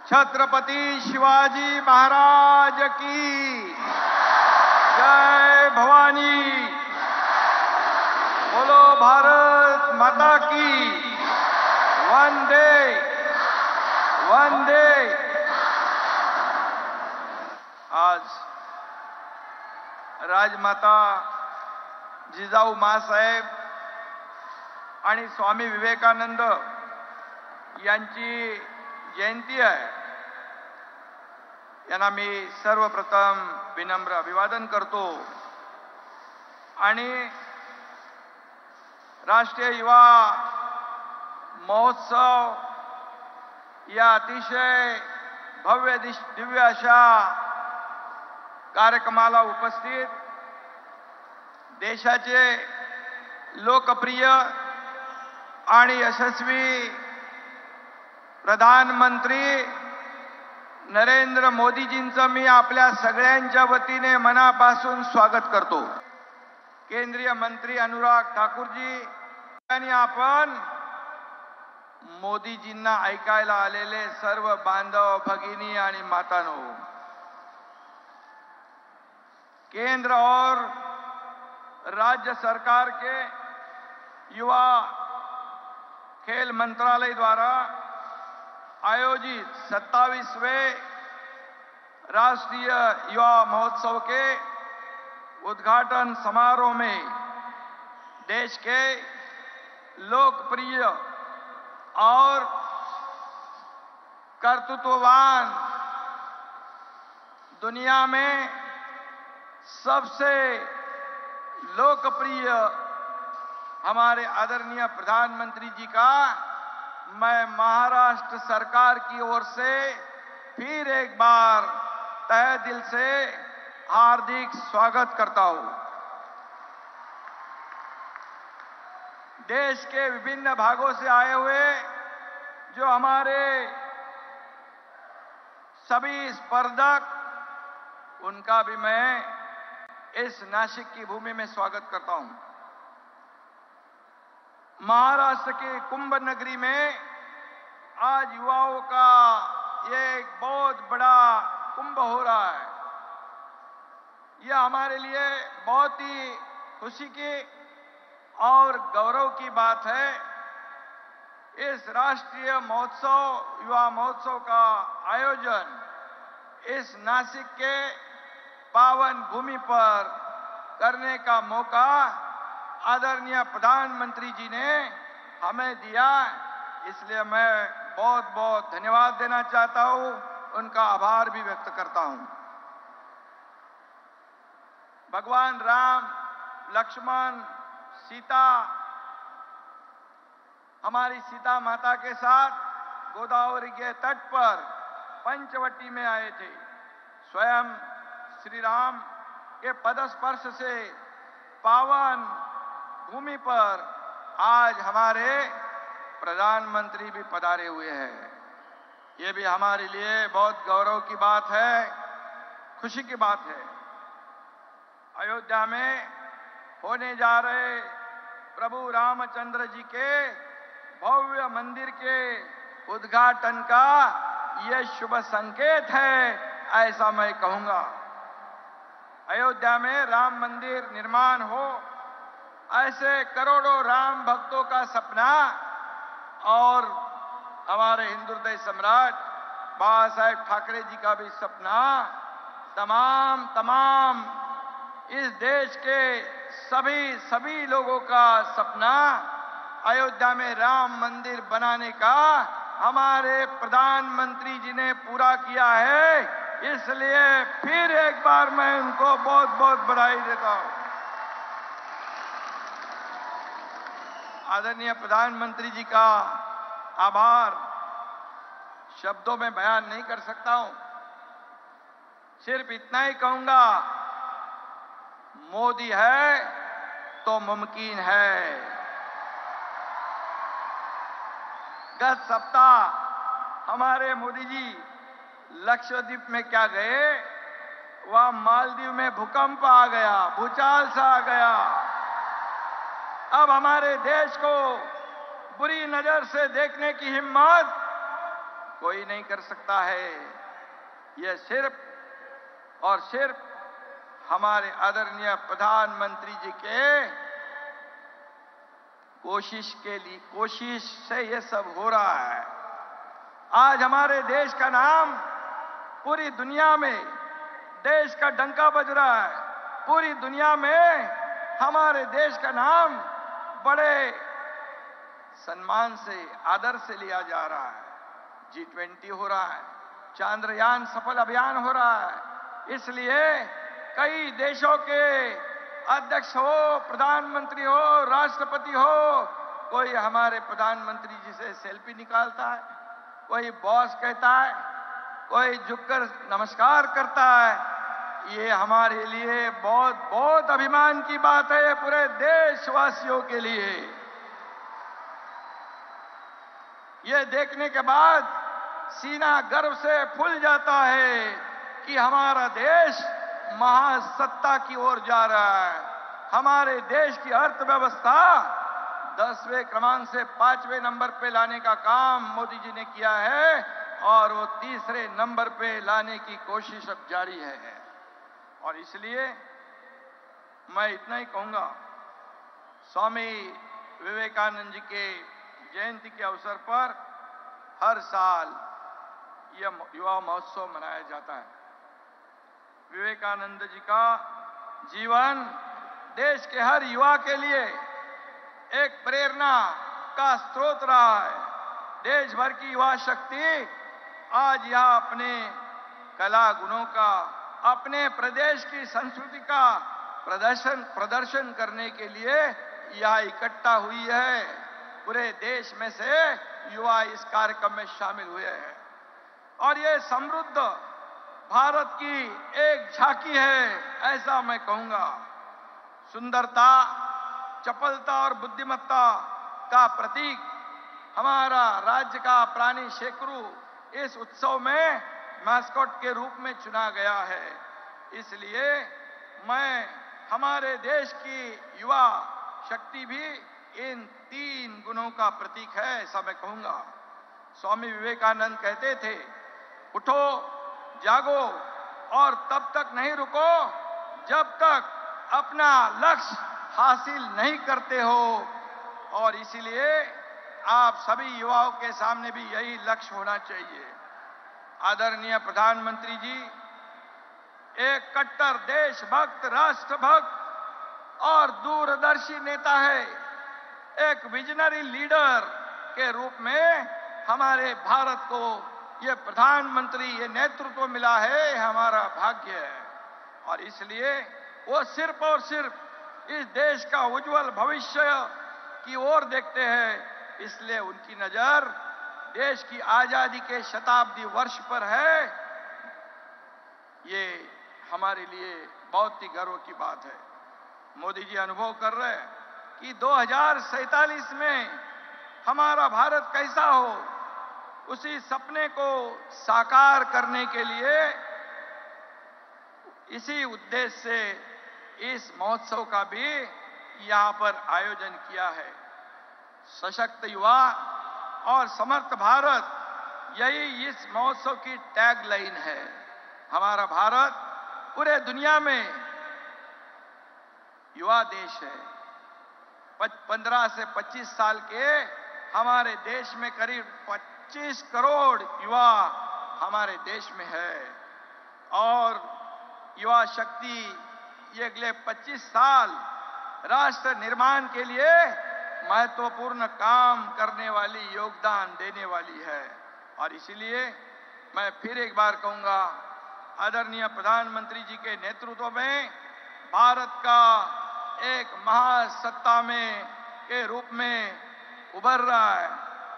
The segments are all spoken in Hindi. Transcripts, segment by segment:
छत्रपति शिवाजी महाराज की जय भवानी। बोलो भारत माता की। वंदे वंदे। आज राजमाता जिजाऊ माँसाहेब आणि स्वामी विवेकानंद यांची जयंती आहे। यांना मी सर्वप्रथम विनम्र अभिवादन करतो आणि राष्ट्रीय युवा महोत्सव या अतिशय भव्य दिव्य अशा कार्यक्रमाला उपस्थित देशाचे लोकप्रिय आणि यशस्वी प्रधानमंत्री नरेंद्र मोदीजींचं मी आपल्या सगळ्यांच्या वतीने मनापासून स्वागत करतो। केंद्रीय मंत्री अनुराग ठाकूरजी आणि आपण मोदीजींना ऐकायला आलेले सर्व बांधव भगिनी आणि मातांनो, केंद्र और राज्य सरकार के युवा खेल मंत्रालय द्वारा आयोजित 27वें राष्ट्रीय युवा महोत्सव के उद्घाटन समारोह में देश के लोकप्रिय और कर्तृत्ववान, दुनिया में सबसे लोकप्रिय हमारे आदरणीय प्रधानमंत्री जी का मैं महाराष्ट्र सरकार की ओर से फिर एक बार तहे दिल से हार्दिक स्वागत करता हूं। देश के विभिन्न भागों से आए हुए जो हमारे सभी स्पर्धक, उनका भी मैं इस नासिक की भूमि में स्वागत करता हूं। महाराष्ट्र के कुंभ नगरी में आज युवाओं का एक बहुत बड़ा कुंभ हो रहा है। यह हमारे लिए बहुत ही खुशी की और गौरव की बात है। इस राष्ट्रीय महोत्सव, युवा महोत्सव का आयोजन इस नासिक के पावन भूमि पर करने का मौका आदरणीय प्रधानमंत्री जी ने हमें दिया, इसलिए मैं बहुत बहुत धन्यवाद देना चाहता हूं, उनका आभार भी व्यक्त करता हूं। भगवान राम, लक्ष्मण, सीता, हमारी सीता माता के साथ गोदावरी के तट पर पंचवटी में आए थे। स्वयं श्री राम के पदस्पर्श से पावन भूमि पर आज हमारे प्रधानमंत्री भी पधारे हुए हैं। ये भी हमारे लिए बहुत गौरव की बात है, खुशी की बात है। अयोध्या में होने जा रहे प्रभु रामचंद्र जी के भव्य मंदिर के उद्घाटन का यह शुभ संकेत है, ऐसा मैं कहूंगा। अयोध्या में राम मंदिर निर्माण हो, ऐसे करोड़ों राम भक्तों का सपना और हमारे हिंदू हृदय सम्राट बाबा साहेब ठाकरे जी का भी सपना, तमाम इस देश के सभी लोगों का सपना अयोध्या में राम मंदिर बनाने का हमारे प्रधानमंत्री जी ने पूरा किया है। इसलिए फिर एक बार मैं उनको बहुत बहुत बधाई देता हूं। आदरणीय प्रधानमंत्री जी का आभार शब्दों में बयान नहीं कर सकता हूं। सिर्फ इतना ही कहूंगा, मोदी है तो मुमकिन है। गत सप्ताह हमारे मोदी जी लक्षद्वीप में क्या गए, वहां मालदीव में भूकंप आ गया, भूचाल सा आ गया। अब हमारे देश को बुरी नजर से देखने की हिम्मत कोई नहीं कर सकता है। यह सिर्फ और सिर्फ हमारे आदरणीय प्रधानमंत्री जी के कोशिश से यह सब हो रहा है। आज हमारे देश का नाम पूरी दुनिया में, देश का डंका बज रहा है। पूरी दुनिया में हमारे देश का नाम बड़े सम्मान से, आदर से लिया जा रहा है। G20 हो रहा है, चांद्रयान सफल अभियान हो रहा है। इसलिए कई देशों के अध्यक्ष हो, प्रधानमंत्री हो, राष्ट्रपति हो, कोई हमारे प्रधानमंत्री जी से सेल्फी निकालता है, कोई बॉस कहता है, कोई झुककर नमस्कार करता है। ये हमारे लिए बहुत बहुत अभिमान की बात है, पूरे देशवासियों के लिए। ये देखने के बाद सीना गर्व से फूल जाता है कि हमारा देश महासत्ता की ओर जा रहा है। हमारे देश की अर्थव्यवस्था 10वें क्रमांक से 5वें नंबर पे लाने का काम मोदी जी ने किया है और वो 3रे नंबर पे लाने की कोशिश अब जारी है। और इसलिए मैं इतना ही कहूंगा, स्वामी विवेकानंद जी के जयंती के अवसर पर हर साल यह युवा महोत्सव मनाया जाता है। विवेकानंद जी का जीवन देश के हर युवा के लिए एक प्रेरणा का स्रोत रहा है। देश भर की युवा शक्ति आज यह अपने कला गुणों का, अपने प्रदेश की संस्कृति का प्रदर्शन करने के लिए यह इकट्ठा हुई है। पूरे देश में से युवा इस कार्यक्रम में शामिल हुए हैं और ये समृद्ध भारत की एक झांकी है, ऐसा मैं कहूंगा। सुंदरता, चपलता और बुद्धिमत्ता का प्रतीक हमारा राज्य का प्राणी शेकरू इस उत्सव में मैस्कॉट के रूप में चुना गया है। इसलिए मैं हमारे देश की युवा शक्ति भी इन 3 गुणों का प्रतीक है, ऐसा मैं कहूंगा। स्वामी विवेकानंद कहते थे, उठो, जागो और तब तक नहीं रुको जब तक अपना लक्ष्य हासिल नहीं करते हो। और इसीलिए आप सभी युवाओं के सामने भी यही लक्ष्य होना चाहिए। आदरणीय प्रधानमंत्री जी एक कट्टर देशभक्त, राष्ट्रभक्त और दूरदर्शी नेता है। एक विजनरी लीडर के रूप में हमारे भारत को ये प्रधानमंत्री, ये नेतृत्व मिला है, हमारा भाग्य है। और इसलिए वो सिर्फ और सिर्फ इस देश का उज्जवल भविष्य की ओर देखते हैं। इसलिए उनकी नजर देश की आजादी के शताब्दी वर्ष पर है। ये हमारे लिए बहुत ही गर्व की बात है। मोदी जी अनुभव कर रहे हैं कि 2047 में हमारा भारत कैसा हो, उसी सपने को साकार करने के लिए इसी उद्देश्य से इस महोत्सव का भी यहां पर आयोजन किया है। सशक्त युवा और समर्थ भारत, यही इस महोत्सव की टैग लाइन है। हमारा भारत पूरे दुनिया में युवा देश है। 15 से 25 साल के हमारे देश में करीब 25 करोड़ युवा हमारे देश में है और युवा शक्ति ये अगले 25 साल राष्ट्र निर्माण के लिए महत्वपूर्ण काम करने वाली, योगदान देने वाली है। और इसीलिए मैं फिर एक बार कहूंगा, आदरणीय प्रधानमंत्री जी के नेतृत्व में भारत का एक महासत्ता में के रूप में उभर रहा है।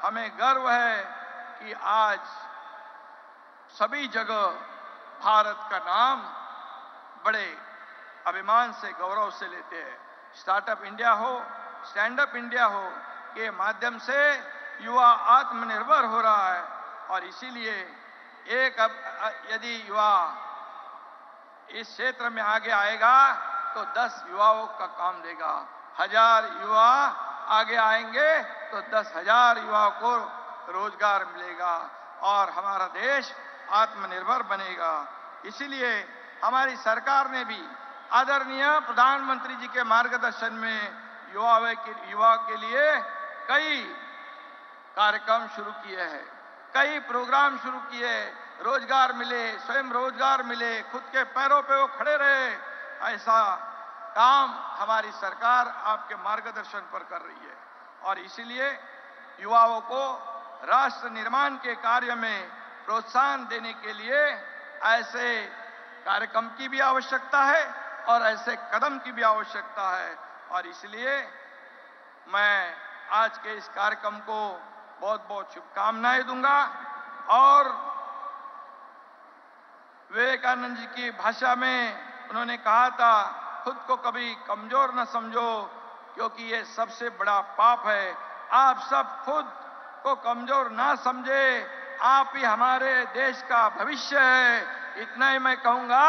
हमें गर्व है कि आज सभी जगह भारत का नाम बड़े अभिमान से, गौरव से लेते हैं। स्टार्टअप इंडिया हो, स्टैंड अप इंडिया हो, के माध्यम से युवा आत्मनिर्भर हो रहा है। और इसीलिए यदि युवा इस क्षेत्र में आगे आएगा तो 10 युवाओं का काम देगा। 1000 युवा आगे आएंगे तो 10,000 युवाओं को रोजगार मिलेगा। और हमारा देश आत्मनिर्भर बनेगा। इसीलिए हमारी सरकार ने भी आदरणीय प्रधानमंत्री जी के मार्गदर्शन में युवा के लिए कई कार्यक्रम शुरू किए हैं, कई प्रोग्राम शुरू किए, रोजगार मिले, स्वयं रोजगार मिले, खुद के पैरों पे वो खड़े रहे। ऐसा काम हमारी सरकार आपके मार्गदर्शन पर कर रही है और इसीलिए युवाओं को राष्ट्र निर्माण के कार्य में प्रोत्साहन देने के लिए ऐसे कार्यक्रम की भी आवश्यकता है और ऐसे कदम की भी आवश्यकता है। और इसलिए मैं आज के इस कार्यक्रम को बहुत बहुत शुभकामनाएं दूंगा और विवेकानंद जी की भाषा में उन्होंने कहा था, खुद को कभी कमजोर न समझो क्योंकि ये सबसे बड़ा पाप है। आप सब खुद को कमजोर ना समझे, आप ही हमारे देश का भविष्य है। इतना ही मैं कहूंगा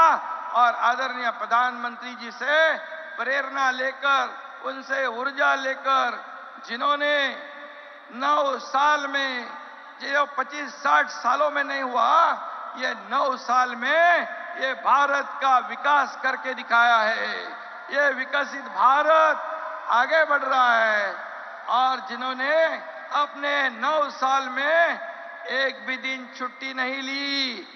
और आदरणीय प्रधानमंत्री जी से प्रेरणा लेकर, उनसे ऊर्जा लेकर, जिन्होंने 9 साल में, जो 25-60 सालों में नहीं हुआ, ये 9 साल में ये भारत का विकास करके दिखाया है। ये विकसित भारत आगे बढ़ रहा है और जिन्होंने अपने 9 साल में एक भी दिन छुट्टी नहीं ली,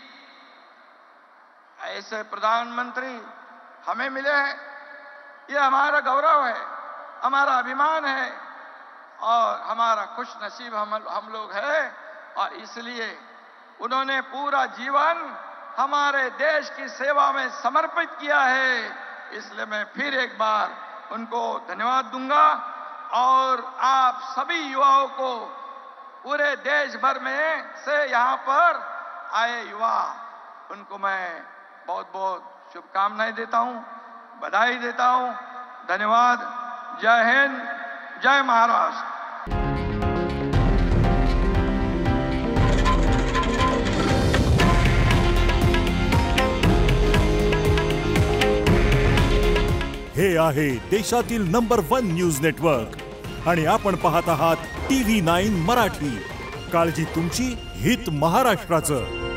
ऐसे प्रधानमंत्री हमें मिले हैं। ये हमारा गौरव है, हमारा अभिमान है और हमारा खुश नसीब हम लोग हैं। और इसलिए उन्होंने पूरा जीवन हमारे देश की सेवा में समर्पित किया है। इसलिए मैं फिर एक बार उनको धन्यवाद दूंगा और आप सभी युवाओं को पूरे देश भर में से यहाँ पर आए युवा, उनको मैं बहुत बहुत शुभकामनाएं देता हूँ, बधाई देता हूँ। धन्यवाद। जय हिंद, जय महाराष्ट्र। हे आहे देशातील नंबर 1 न्यूज नेटवर्क आणि आपण पाहत आहात TV9 मराठी। काळजी तुमची, हित महाराष्ट्राचं।